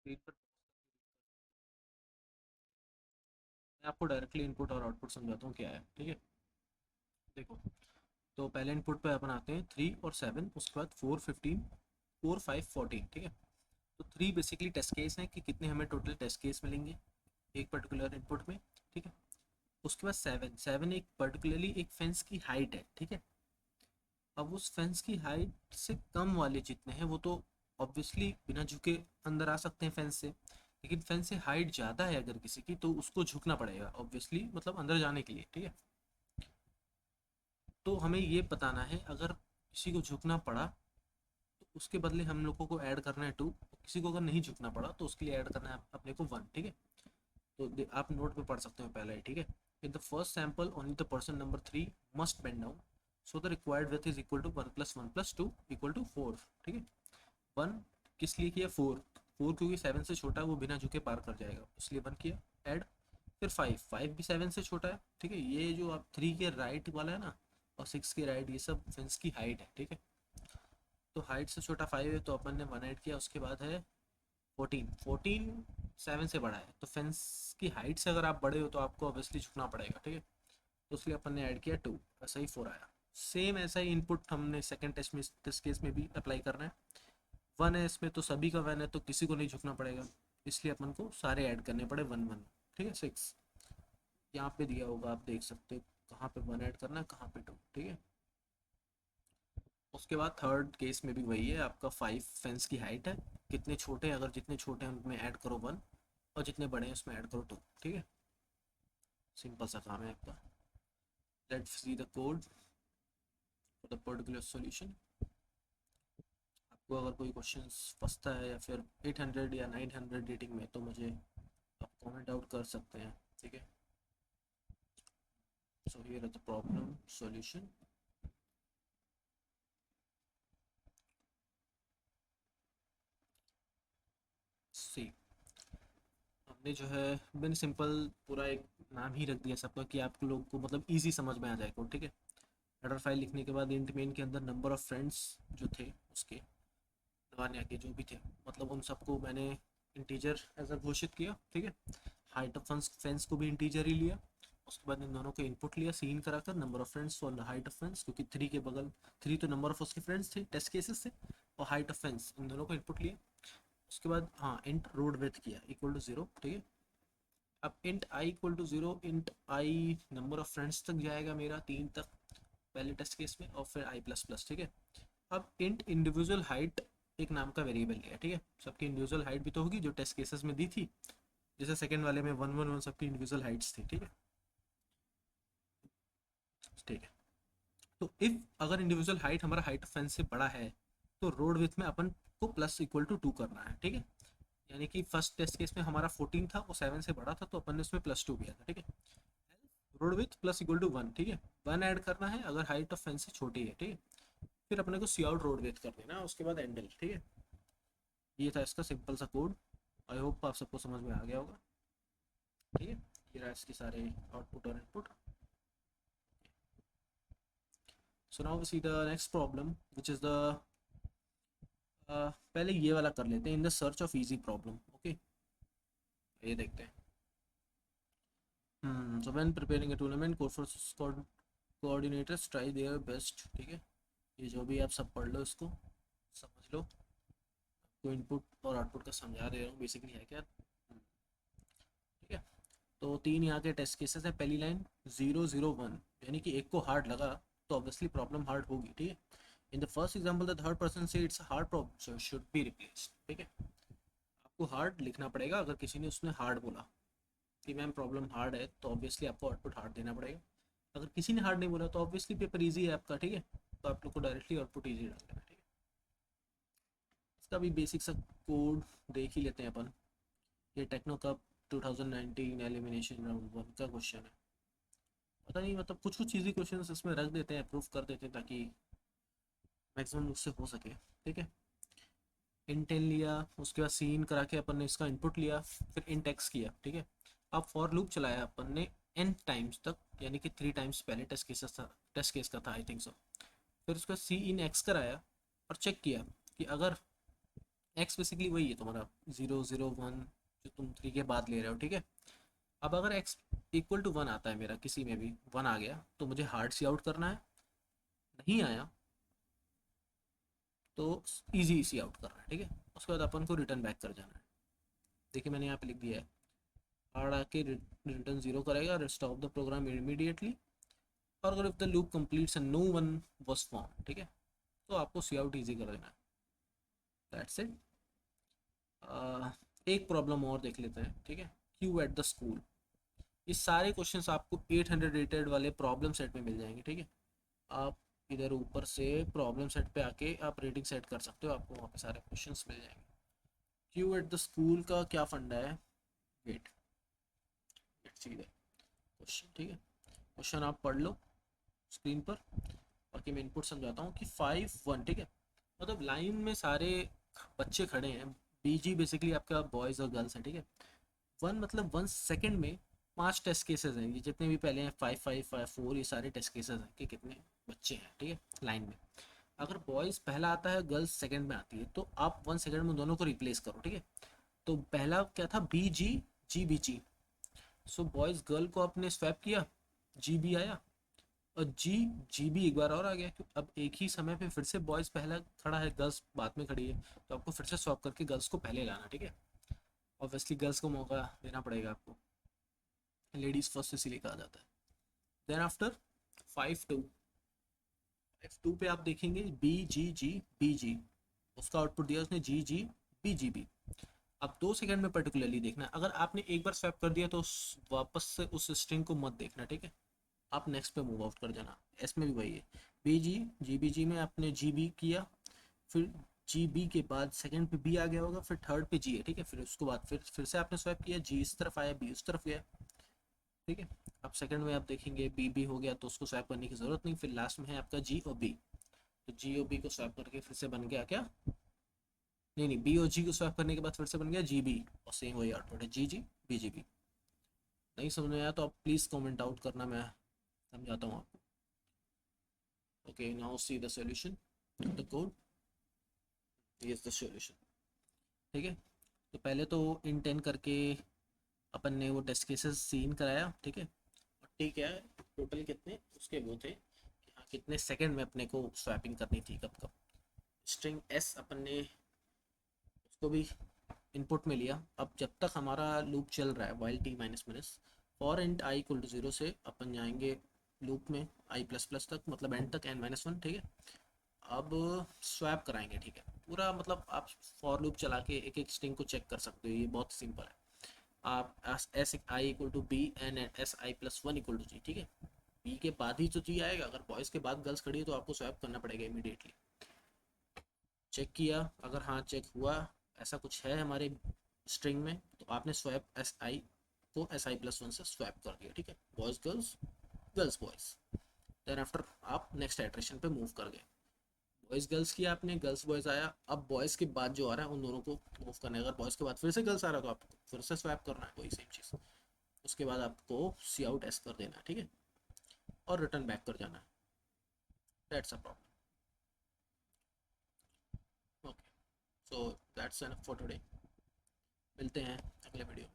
Screen पर मैं आपको डायरेक्टली इनपुट और आउटपुट समझाता हूँ क्या है, ठीक है। देखो, तो पहले इनपुट पे अपन आते हैं 3 और 7, उसके बाद 4 15, 4 5 14, ठीक है। तो 3 बेसिकली टेस्ट केस हैं कि कितने हमें टोटल टेस्ट केस मिलेंगे एक पर्टिकुलर इनपुट में, ठीक है। उसके बाद 7 एक पर्टिकुलरली एक फेंस की हाइट है, ठीक है। अब उस फेंस की हाइट से कम वाले जितने हैं वो तो ऑब्वियसली बिना झुके अंदर आ सकते हैं फेंस से, लेकिन फेंस से हाइट ज़्यादा है अगर किसी की तो उसको झुकना पड़ेगा ऑब्वियसली, मतलब अंदर जाने के लिए, ठीक है। तो हमें ये बताना है अगर किसी को झुकना पड़ा तो उसके बदले हम लोगों को ऐड करना है 2, किसी को अगर नहीं झुकना पड़ा तो उसके लिए ऐड करना है अपने को 1, ठीक है। तो आप नोट में पढ़ सकते हो पहले ही, ठीक है। In the first sample only the person number 3 must bend down, so the required width is equal to 1 + 1 + 2 equal to 4, ठीक है। 1 किस लिए किया, 4 क्योंकि 7 से छोटा है वो बिना झुके पार कर जाएगा, इसलिए 1 किया ऐड। फिर 5 भी 7 से छोटा है, ठीक है। ये जो आप 3 के राइट वाला है ना और 6 के राइट, ये सब फेंस की हाइट है, ठीक है। तो हाइट से छोटा 5 है तो अपन ने 1 ऐड किया। उसके बाद है 14 7 से बड़ा है तो फेंस की हाइट से अगर आप बड़े हो तो आपको ऑब्वियसली झुकना पड़ेगा, ठीक है। तो इसलिए अपन ने ऐड किया 2, ऐसा ही 4 आया। सेम ऐसा ही इनपुट हमने सेकंड टेस्ट केस में भी अप्लाई करना है। 1 है इसमें तो सभी का 1 है तो किसी को नहीं झुकना पड़ेगा, इसलिए अपन को सारे ऐड करने पड़े 1 1, ठीक है। 6 यहाँ पे दिया होगा, आप देख सकते हो कहाँ पे 1 ऐड करना है कहाँ पे 2, ठीक है। उसके बाद थर्ड केस में भी वही है, आपका 5 फेंस की हाइट है, कितने छोटे हैं, अगर जितने छोटे हैं उनमें ऐड करो 1 और जितने बड़े हैं उसमें ऐड करो 2, ठीक है। सिंपल सा काम है आपका। Let's see the code for the particular solution. आपको अगर कोई क्वेश्चन फंसता है या फिर 800 या 900 रेटिंग में तो मुझे आप कमेंट आउट कर सकते हैं, ठीक है। So here the problem solution. See, हमने जो है मैंने सिंपल पूरा एक नाम ही रख दिया सबका कि आप लोग को मतलब इजी समझ में आ जाए कोड, ठीक है। हेडर फाइल लिखने के बाद इंट मेन के अंदर नंबर ऑफ फ्रेंड्स जो थे उसके दवानिया के जो भी थे, मतलब उन सबको मैंने इंटीजर एज अ घोषित किया, ठीक है। हाइट ऑफ फ्रेंड्स को भी इंटीजर ही लिया। उसके बाद इन दोनों को इनपुट लिया सीन कराकर, नंबर ऑफ फ्रेंड्स और हाइट ऑफ फ्रेंड्स, क्योंकि 3 के बगल 3 तो नंबर ऑफ उसके फ्रेंड्स थे टेस्ट केसेस से, और हाइट ऑफ फ्रेंड्स इन दोनों को इनपुट लिया। उसके बाद हाँ इंट रोड विथ किया इक्वल टू 0, ठीक है। अब int i equal to 0, int i number of friends तक जाएगा मेरा 3 तक पहले टेस्ट केस में, और फिर आई प्लस प्लस, ठीक है। अब इंट इंडिविजुअल हाइट एक नाम का वेरिएबल लिया, ठीक है। सबकी इंडिविजुअल हाइट भी तो होगी जो टेस्ट केसेस में दी थी, जैसे सेकंड वाले में 1 1 1 सबकी इंडिविजुअल हाइट्स थी, ठीक है। ठीक है। तो इफ अगर इंडिविजुअल हाइट हमारा हाइट ऑफ फेंस से बड़ा है तो रोड विथ में अपन को प्लस इक्वल टू 2 करना है, ठीक है। यानी कि फर्स्ट टेस्ट केस में हमारा 14 था, वो 7 से बड़ा था तो अपन ने उसमें +2 किया था, ठीक है। Road width plus equal to 1, ठीक है। 1 ऐड करना है अगर हाइट ऑफ फेंस से छोटी है, ठीक है। फिर अपने को सी आउट रोड विथ कर देना, उसके बाद एंडल, ठीक है। ये था इसका सिंपल सा कोड। आई होप आप सबको समझ में आ गया होगा, ठीक है। ये रहा इसके सारे आउटपुट और input. So now we see the next problem which is the पहले ये वाला कर लेते हैं, in the search of easy problem, okay. ये देखते हैं। So when preparing a tournament coordinators try their best, ठीक है। ये जो भी आप सब पढ़ लो इसको समझ लो, तो इनपुट और आउटपुट का समझा दे रहा हूँ बेसिकली है क्या, ठीक है। तो 3 यहाँ के टेस्ट केसेस हैं। पहली लाइन 0 0 1, यानी कि एक को हार्ड लगा तो ऑब्वियसली प्रॉब्लम हार्ड होगी, ठीक है। In the first example the third person से it's hard problem so should be replaced, ठीक है। आपको हार्ड लिखना पड़ेगा, अगर किसी ने उसने हार्ड बोला कि मैम प्रॉब्लम हार्ड है तो ऑब्वियसली आपको आउटपुट हार्ड देना पड़ेगा। अगर किसी ने हार्ड नहीं बोला तो ऑब्वियसली पेपर ईजी है आपका, ठीक है। तो आप लोग को डायरेक्टली आउटपुट ईजी डाल देना, ठीक है। इसका भी बेसिक सा कोड देख ही लेते हैं अपन। ये टेक्नो कप 2019 एलिमिनेशन राउंड 1 का क्वेश्चन है। पता नहीं मतलब कुछ कुछ चीज़ी क्वेश्चन इसमें रख देते हैं, प्रूफ कर देते हैं ताकि मैक्सिमम उससे हो सके, ठीक है। इंटेल लिया, उसके बाद सीन करा के अपन ने इसका इनपुट लिया, फिर इंटेक्स किया, ठीक है। अब फॉर लूप चलाया अपन ने n टाइम्स तक, यानी कि 3 टाइम्स पहले टेस्ट केस का था आई थिंक सो। फिर उसका सी इन एक्स कराया और चेक किया कि अगर एक्स बेसिकली वही है तुम्हारा 0 0 1 जो तुम 3 के बाद ले रहे हो, ठीक है। अब अगर एक्स इक्वल टू 1 आता है मेरा, किसी में भी 1 आ गया, तो मुझे हार्ड सी आउट करना है। नहीं आया तो इजी सी आउट करना है, ठीक है। उसके बाद अपन को रिटर्न बैक कर जाना है। देखिए मैंने यहाँ पे लिख दिया है, हार्ड आके रिटर्न 0 करेगा, स्टॉप द प्रोग्राम इमीडिएटली, और अगर if the loop completes and no one was found, ठीक है, तो आपको सी आउट ईजी कर देना है। That's it. एक प्रॉब्लम और देख लेते हैं, ठीक है। क्यू एट द स्कूल, ये सारे क्वेश्चंस आपको 800 रेटेड वाले प्रॉब्लम सेट में मिल जाएंगे, ठीक है। आप इधर ऊपर से प्रॉब्लम सेट पे आके आप रेटिंग सेट कर सकते हो, आपको वहाँ पे सारे क्वेश्चंस मिल जाएंगे। क्यू एट द स्कूल का क्या फंडा है, wait let's see the question, ठीक है। क्वेश्चन आप पढ़ लो स्क्रीन पर, बाकी मैं इनपुट समझाता हूँ कि 5 1, ठीक है। मतलब लाइन में सारे बच्चे खड़े हैं, बीजी बेसिकली आपका बॉयज़ और गर्ल्स है, ठीक है। 1 मतलब 1 सेकेंड में 5 टेस्ट केसेस हैं, ये जितने भी पहले हैं 5 5 5 4, ये सारे टेस्ट केसेस हैं कि कितने बच्चे हैं, ठीक है, लाइन में। अगर बॉयज़ पहला आता है, गर्ल्स सेकंड में आती है, तो आप 1 सेकेंड में दोनों को रिप्लेस करो, ठीक है। तो पहला क्या था, बी जी जी बी जी। सो बॉयज़ गर्ल को आपने स्वैप किया, जी बी आया, और जी जी भी एक बार और आ गया, क्यों अब एक ही समय पे फिर से बॉयज़ पहला खड़ा है, गर्ल्स बाद में खड़ी है, तो आपको फिर से स्वैप करके गर्ल्स को पहले लाना, ठीक है। ऑब्वियसली गर्ल्स को मौका देना पड़ेगा आपको, लेडीज़ फर्स्ट इसीलिए कहा जाता है। देन आफ्टर 5 2, 5 2 पे आप देखेंगे बी जी जी बी जी, उसका आउटपुट दिया उसने जी जी बी जी बी। अब 2 सेकंड में पर्टिकुलरली देखना, अगर आपने एक बार स्वैप कर दिया तो वापस से उस स्ट्रिंग को मत देखना, ठीक है। आप नेक्स्ट पे मूव आउट कर जाना। एस में भी वही है, बी जी जी बी जी में आपने जी बी किया, फिर जी बी के बाद सेकंड पे बी आ गया होगा, फिर थर्ड पे जी है, ठीक है। फिर उसके बाद फिर से आपने स्वैप किया, जी इस तरफ आया, बी उस तरफ गया, ठीक है। अब सेकंड में आप देखेंगे बी बी हो गया, तो उसको स्वैप करने की जरूरत नहीं, फिर लास्ट में है आपका जी और बी, तो जी और बी को स्वैप करके फिर से बन गया क्या, नहीं नहीं, बी और जी को स्वैप करने के बाद फिर से बन गया जी बी, और सेम वही आउटपुट है, जी जी बी जी बी। नहीं समझ में आया तो आप प्लीज़ कमेंट आउट करना, मैं समझाता हूँ आपको। Okay, now see the solution, the code, is the solution, ठीक है। तो पहले तो इंटेंट करके अपन ने वो टेस्ट केसेस सीन कराया, ठीक है। और ठीक है, टोटल कितने उसके वो थे कि हाँ कितने सेकंड में अपने को स्वैपिंग करनी थी, कब कब। स्ट्रिंग एस अपन ने उसको भी इनपुट में लिया। अब जब तक हमारा लूप चल रहा है while t minus minus, for int i equal to 0 से अपन जाएंगे लूप में आई प्लस प्लस तक, मतलब एंड तक n-1, ठीक है। अब स्वैप कराएंगे, ठीक है, पूरा मतलब आप फॉर लूप चला के एक एक स्ट्रिंग को चेक कर सकते हो, ये बहुत सिंपल है। आप S I equal to B and S I plus 1 equal to G, ठीक है। बी के बाद ही तो जी आएगा, अगर बॉयज़ के बाद गर्ल्स खड़ी है तो आपको स्वैप करना पड़ेगा इमीडिएटली। चेक किया, अगर हाँ चेक हुआ, ऐसा कुछ है हमारे स्ट्रिंग में, तो आपने स्वैप एस आई को एस आई प्लस 1 से स्वैप कर दिया, ठीक है। Boys girls, girls boys. Then after आप नेक्स्ट आइटरेशन पे मूव कर गए, बॉयज़ गर्ल्स किया आपने, गर्ल्स बॉयज़ आया, अब बॉयज़ के बाद जो आ रहा है उन दोनों को मूव करना है। अगर बॉयज़ के बाद फिर से गर्ल्स आ रहा है तो आपको फिर से स्वैप करना है, वही सेम चीज़। उसके बाद आपको सी आउट एस कर देना है, ठीक है, और रिटर्न बैक कर जाना है। That's a problem. Okay, so that's enough for today. मिलते हैं अगले वीडियो में।